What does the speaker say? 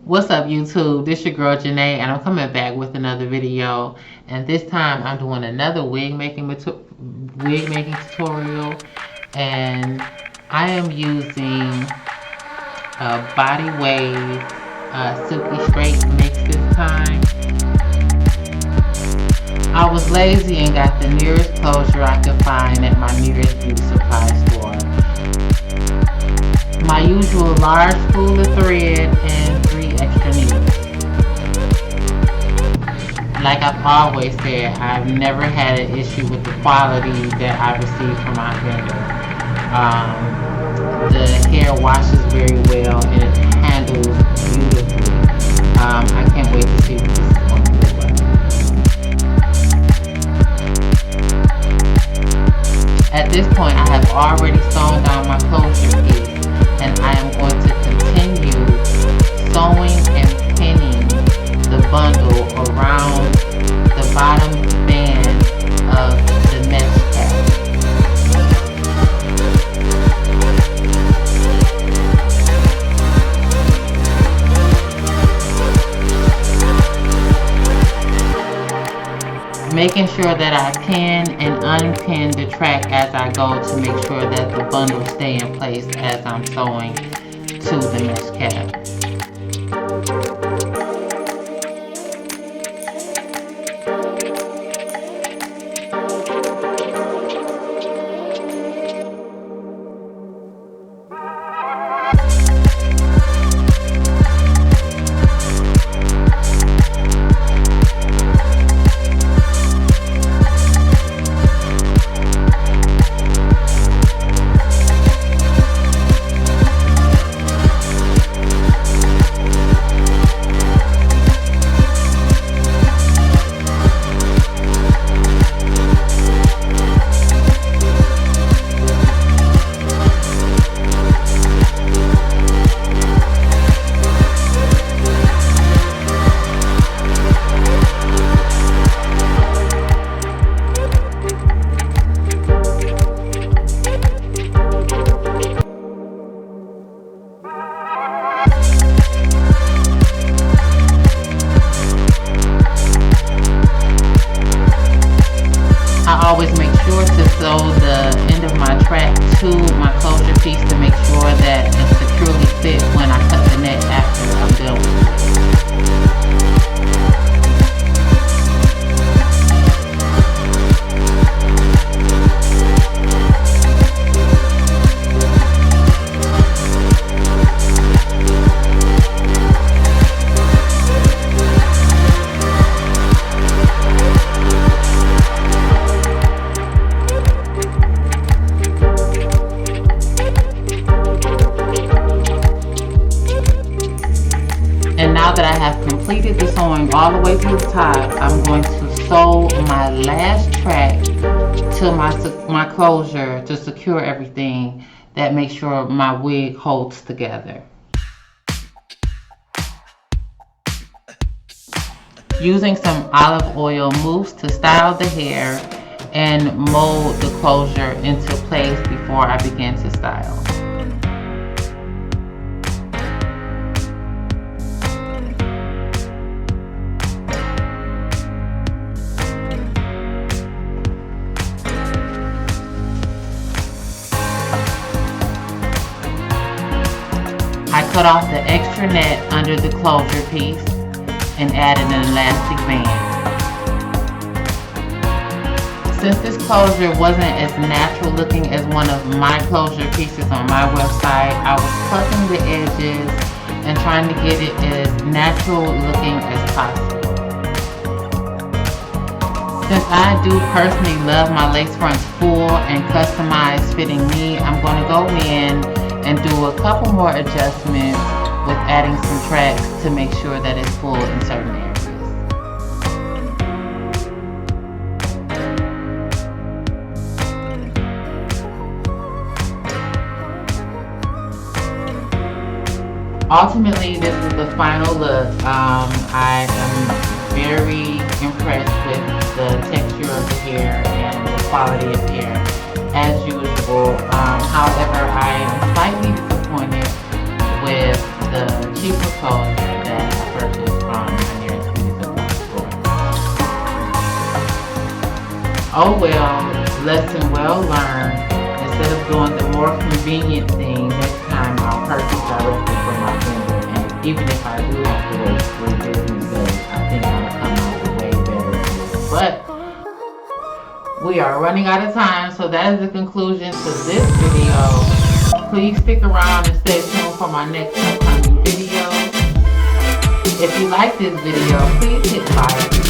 What's up, YouTube? This your girl Janae, and I'm coming back with another video. And this time, I'm doing another wig making tutorial, and I am using a body wave silky straight mix this time. I was lazy and got the nearest closure I could find at my nearest beauty supply store. My usual large spool of thread and 3 extra needles. Like I've always said, I've never had an issue with the quality that I received from my vendor. The hair washes very well and it handles beautifully. I can't wait to see what this is going to look like. At this point, I have already sewn down my closure piece, and I am going to continue sewing and pinning the bundle around the bottom band of the mesh cap. Making sure that I pin and unpin the track as I go to make sure that the bundle stay in place as I'm sewing to the mesh cap. I always make sure to sew the end of my track to my closure piece to make sure that it's securely fit when I cut the net after I'm done with Now that I have completed the sewing all the way to the top, I'm going to sew my last track to my closure to secure everything. That makes sure my wig holds together. Using some olive oil mousse to style the hair and mold the closure into place before I begin to style. I cut off the extra net under the closure piece and added an elastic band. Since this closure wasn't as natural looking as one of my closure pieces on my website, I was plucking the edges and trying to get it as natural looking as possible. Since I do personally love my lace fronts full and customized fitting me, I'm going to go in and do a couple more adjustments with adding some tracks to make sure that it's full in certain areas. Ultimately, this is the final look. I am very impressed with the texture of the hair and the quality of hair, as usual. However, I am slightly disappointed with the cheaper closure that that I purchased from my nearest beauty supply store. Oh well, lesson well learned. Instead of doing the more convenient thing, next time I'll purchase directly from my vendor. And even if I do have to wait 3 business days, I think I'll come out way better. But we are running out of time, so that is the conclusion to this video. Please stick around and stay tuned for my next upcoming video. If you like this video, please hit like.